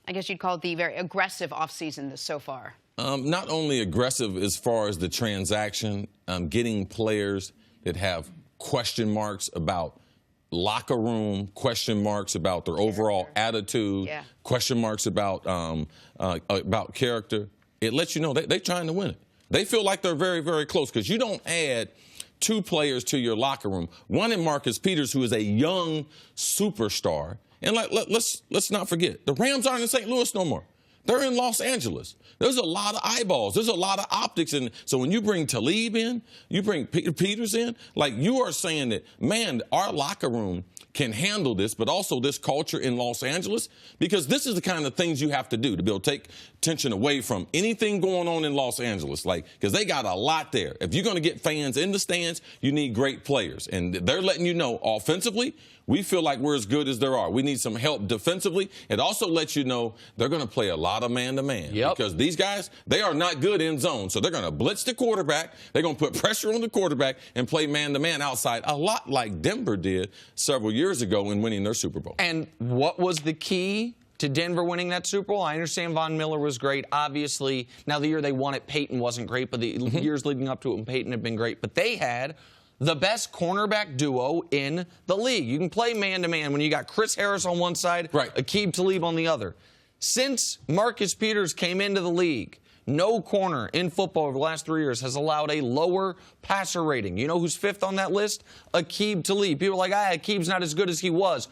I guess you'd call it the very aggressive offseason so far. Not only aggressive as far as the transaction, getting players that have question marks about locker room, question marks about their overall attitude, question marks about character. It lets you know they're trying to win it. They feel like they're very, very close because you don't add two players to your locker room. One in Marcus Peters, who is a young superstar. And let's not forget, the Rams aren't in St. Louis no more. They're in Los Angeles. There's a lot of eyeballs. There's a lot of optics. And so when you bring Talib in, you bring Peters in, like you are saying that, man, our locker room can handle this, but also this culture in Los Angeles, because this is the kind of things you have to do to be able to take attention away from anything going on in Los Angeles, because they got a lot there. If you're going to get fans in the stands, you need great players. And they're letting you know offensively, we feel like we're as good as there are. We need some help defensively. It also lets you know they're going to play a lot of man-to-man. Because these guys, they are not good in zone. So they're going to blitz the quarterback. They're going to put pressure on the quarterback and play man-to-man outside, a lot like Denver did several years ago in winning their Super Bowl. And what was the key to Denver winning that Super Bowl? I understand Von Miller was great. Obviously, now the year they won it, Peyton wasn't great, but the years leading up to it when Peyton had been great. But they had the best cornerback duo in the league. You can play man-to-man when you got Chris Harris on one side, Aqib Talib on the other. Since Marcus Peters came into the league, no corner in football over the last 3 years has allowed a lower passer rating. You know who's fifth on that list? Aqib Talib. People are like, Aqib's not as good as he was.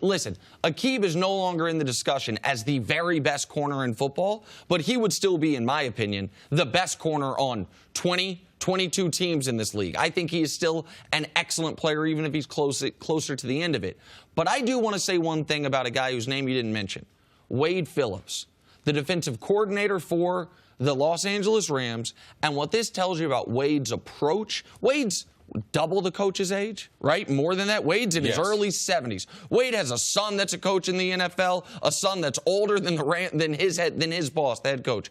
Listen, Aqib is no longer in the discussion as the very best corner in football, but he would still be, in my opinion, the best corner on 22 teams in this league. I think he is still an excellent player, even if he's closer to the end of it. But I do want to say one thing about a guy whose name you didn't mention, Wade Phillips, the defensive coordinator for the Los Angeles Rams. And what this tells you about Wade's approach, Wade's double the coach's age, right? More than that. Wade's in his early 70s. Wade has a son that's a coach in the NFL, a son that's older than his boss, the head coach.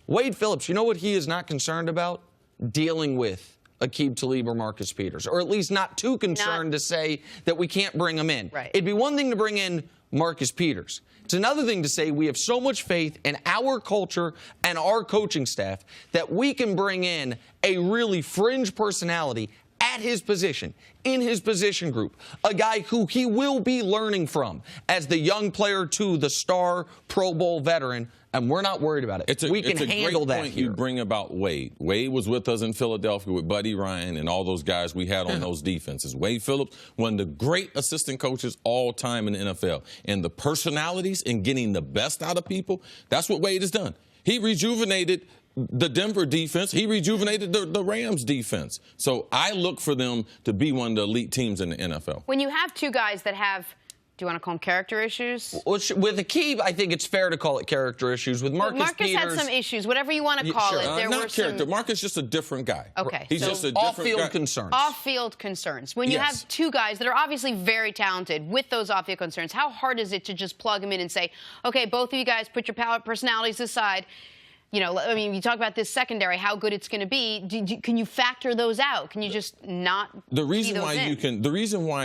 Wade Phillips, you know what he is not concerned about? Dealing with Aqib Talib or Marcus Peters, or at least not too concerned to say that we can't bring him in. It'd be one thing to bring in Marcus Peters. It's another thing to say we have so much faith in our culture and our coaching staff that we can bring in a really fringe personality at his position, in his position group, a guy who he will be learning from as the young player to the star Pro Bowl veteran, and we're not worried about it. We can handle that here. It's a great point you bring about Wade. Wade was with us in Philadelphia with Buddy Ryan and all those guys we had on those defenses. Wade Phillips, one of the great assistant coaches all time in the NFL. And the personalities and getting the best out of people, that's what Wade has done. He rejuvenated the Denver defense. He rejuvenated the Rams defense. So I look for them to be one of the elite teams in the NFL. When you have two guys that have, do you want to call them character issues? With Aqib, I think it's fair to call it character issues. With Marcus Peters, had some issues, whatever you want to call it. There not were character. some... Marcus is just a different guy. Okay. He's just a different off-field concerns. Off-field concerns. When you have two guys that are obviously very talented with those off-field concerns, how hard is it to just plug them in and say, okay, both of you guys put your personalities aside? You know, I mean, you talk about this secondary, how good it's going to be. Can you factor those out? Can you just not? The reason why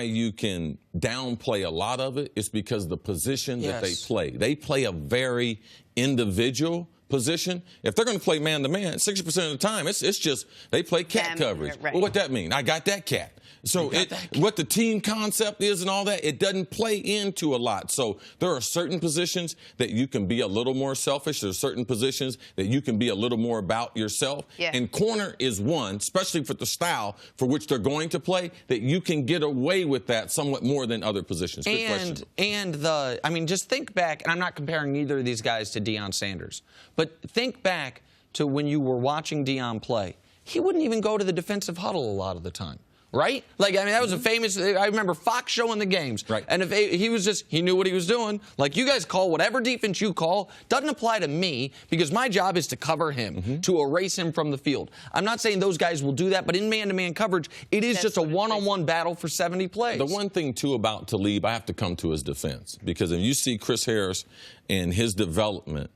you can downplay a lot of it is because the position that they play. They play a very individual position. If they're going to play man-to-man, 60% of the time, it's just they play cat coverage. Well, what that mean? I got that cat. So what the team concept is and all that, it doesn't play into a lot. So there are certain positions that you can be a little more selfish. There's certain positions that you can be a little more about yourself. And corner is one, especially for the style for which they're going to play, that you can get away with that somewhat more than other positions. Good question. I mean, just think back, and I'm not comparing either of these guys to Deion Sanders, but think back to when you were watching Deion play. He wouldn't even go to the defensive huddle a lot of the time. Right? Like, I mean, that was a famous, I remember Fox showing the games. And if he knew what he was doing. Like, you guys call whatever defense you call, doesn't apply to me because my job is to cover him, to erase him from the field. I'm not saying those guys will do that, but in man-to-man coverage, it is just a one-on-one battle for 70 plays. The one thing, too, about Talib, I have to come to his defense, because if you see Chris Harris and his development,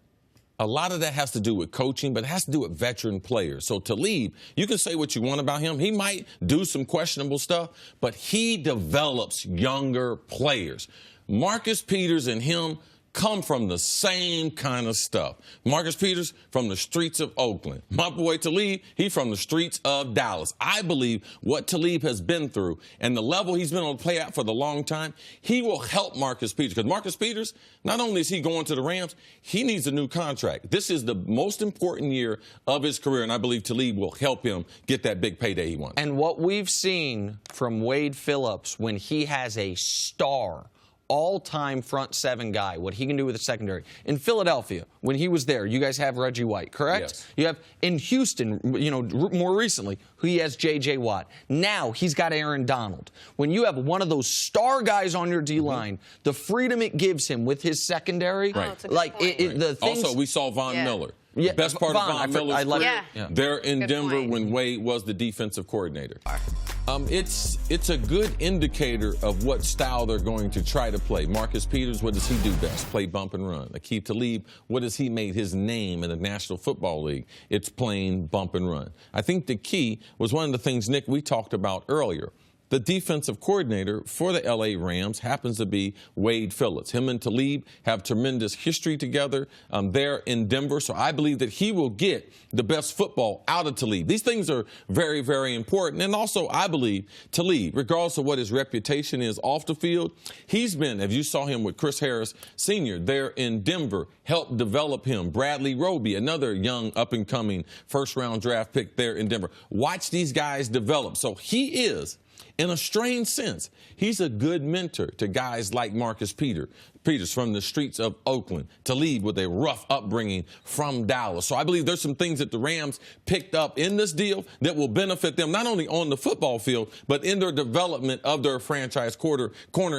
a lot of that has to do with coaching, but it has to do with veteran players. So Talib, you can say what you want about him. He might do some questionable stuff, but he develops younger players. Marcus Peters and him come from the same kind of stuff. Marcus Peters from the streets of Oakland. My boy Talib, he from the streets of Dallas. I believe what Talib has been through and the level he's been able to play at for the long time, he will help Marcus Peters. Because Marcus Peters, not only is he going to the Rams, he needs a new contract. This is the most important year of his career, and I believe Talib will help him get that big payday he wants. And what we've seen from Wade Phillips when he has a star, all-time front seven guy, what he can do with the secondary. In Philadelphia, when he was there, you guys have Reggie White, correct? Yes. You have in Houston, more recently, he has J.J. Watt. Now he's got Aaron Donald. When you have one of those star guys on your D-line, the freedom it gives him with his secondary, the things... Also, we saw Von Miller. Yeah, the best part of Von Miller's career, there in Good Denver point. when Wade was the defensive coordinator. It's a good indicator of what style they're going to try to play. Marcus Peters, what does he do best? Play bump and run. Aqib Talib, what has he made his name in the National Football League? It's playing bump and run. I think the key was one of the things, Nick, we talked about earlier. The defensive coordinator for the L.A. Rams happens to be Wade Phillips. Him and Talib have tremendous history together there in Denver, so I believe that he will get the best football out of Talib. These things are very, very important. And also, I believe Talib, regardless of what his reputation is off the field, he's been, as you saw him with Chris Harris Sr. there in Denver, helped develop him. Bradley Roby, another young, up-and-coming first-round draft pick there in Denver. Watch these guys develop. So he is, in a strange sense, he's a good mentor to guys like Marcus Peters from the streets of Oakland, Talib with a rough upbringing from Dallas. So I believe there's some things that the Rams picked up in this deal that will benefit them not only on the football field, but in their development of their franchise corner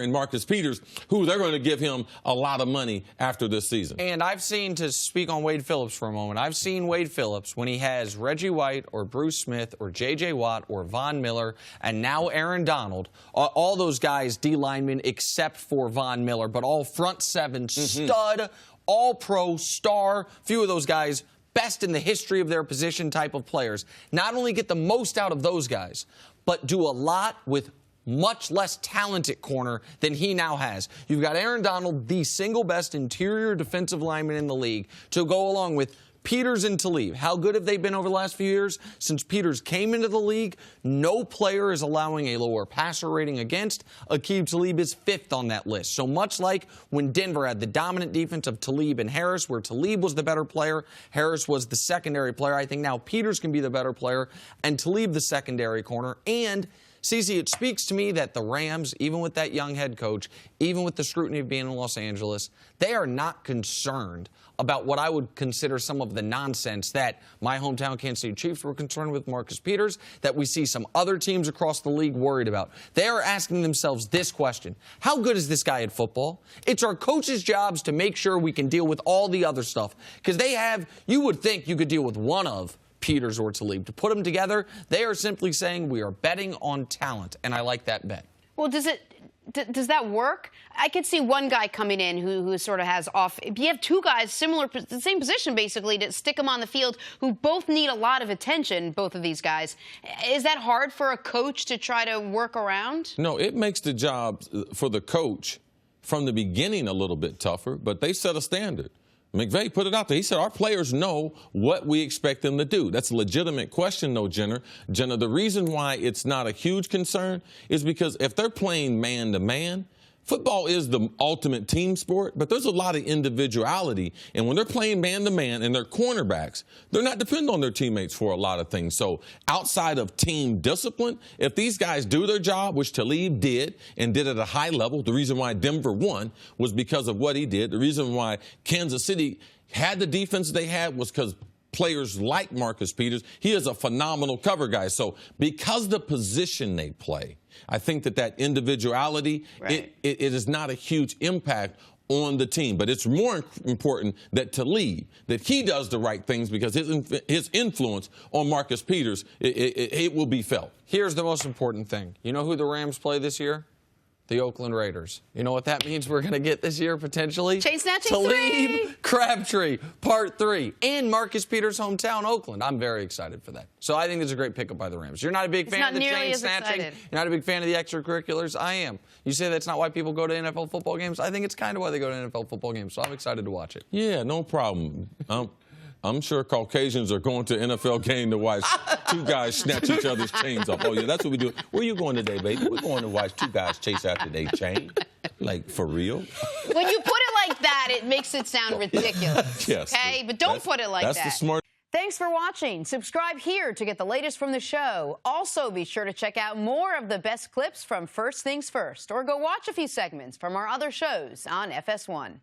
in Marcus Peters, who they're going to give him a lot of money after this season. And I've seen, to speak on Wade Phillips for a moment, I've seen Wade Phillips when he has Reggie White or Bruce Smith or J.J. Watt or Von Miller and now Aaron Donald, all those guys, D-linemen, except for Von Miller, but all front seven, stud, all-pro, star, few of those guys, best in the history of their position type of players. Not only get the most out of those guys, but do a lot with much less talented corner than he now has. You've got Aaron Donald, the single best interior defensive lineman in the league, to go along with Peters and Talib. How good have they been over the last few years? Since Peters came into the league, no player is allowing a lower passer rating against. Aqib Talib is 5th on that list. So much like when Denver had the dominant defense of Talib and Harris, where Talib was the better player, Harris was the secondary player. I think now Peters can be the better player and Talib the secondary corner. And Cece, it speaks to me that the Rams, even with that young head coach, even with the scrutiny of being in Los Angeles, they are not concerned about what I would consider some of the nonsense that my hometown Kansas City Chiefs were concerned with Marcus Peters, that we see some other teams across the league worried about. They are asking themselves this question: how good is this guy at football? It's our coaches' jobs to make sure we can deal with all the other stuff. Because they have, you would think you could deal with one of Peters or Talib. To put them together, they are simply saying we are betting on talent, and I like that bet. Well, does that work? I could see one guy coming in who sort of has off. If you have two guys the same position basically, to stick them on the field who both need a lot of attention, both of these guys, is that hard for a coach to try to work around? No, it makes the job for the coach from the beginning a little bit tougher, but they set a standard. McVay put it out there. He said, our players know what we expect them to do. That's a legitimate question, though, Jenna. The reason why it's not a huge concern is because if they're playing man-to-man, football is the ultimate team sport, but there's a lot of individuality. And when they're playing man-to-man and they're cornerbacks, they're not dependent on their teammates for a lot of things. So outside of team discipline, if these guys do their job, which Talib did and did at a high level, the reason why Denver won was because of what he did. The reason why Kansas City had the defense they had was because players like Marcus Peters, he is a phenomenal cover guy. So because the position they play, I think that individuality, right, it is not a huge impact on the team. But it's more important that Talib, that he does the right things, because his influence on Marcus Peters, it will be felt. Here's the most important thing. You know who the Rams play this year? The Oakland Raiders. You know what that means we're going to get this year, potentially? Chain snatching Talib, 3. Crabtree, part 3. And Marcus Peters' hometown, Oakland. I'm very excited for that. So I think it's a great pickup by the Rams. You're not a big fan of the chain snatching. You're not a big fan of the extracurriculars. I am. You say that's not why people go to NFL football games. I think it's kind of why they go to NFL football games. So I'm excited to watch it. Yeah, no problem. I'm sure Caucasians are going to NFL game to watch two guys snatch each other's chains off. Oh, yeah, that's what we do. Where you going today, baby? We're going to watch two guys chase after their chain. Like, for real? When you put it like that, it makes it sound ridiculous. Yes. Okay? But don't put it like that. That's the smart. Thanks for watching. Subscribe here to get the latest from the show. Also, be sure to check out more of the best clips from First Things First, or go watch a few segments from our other shows on FS1.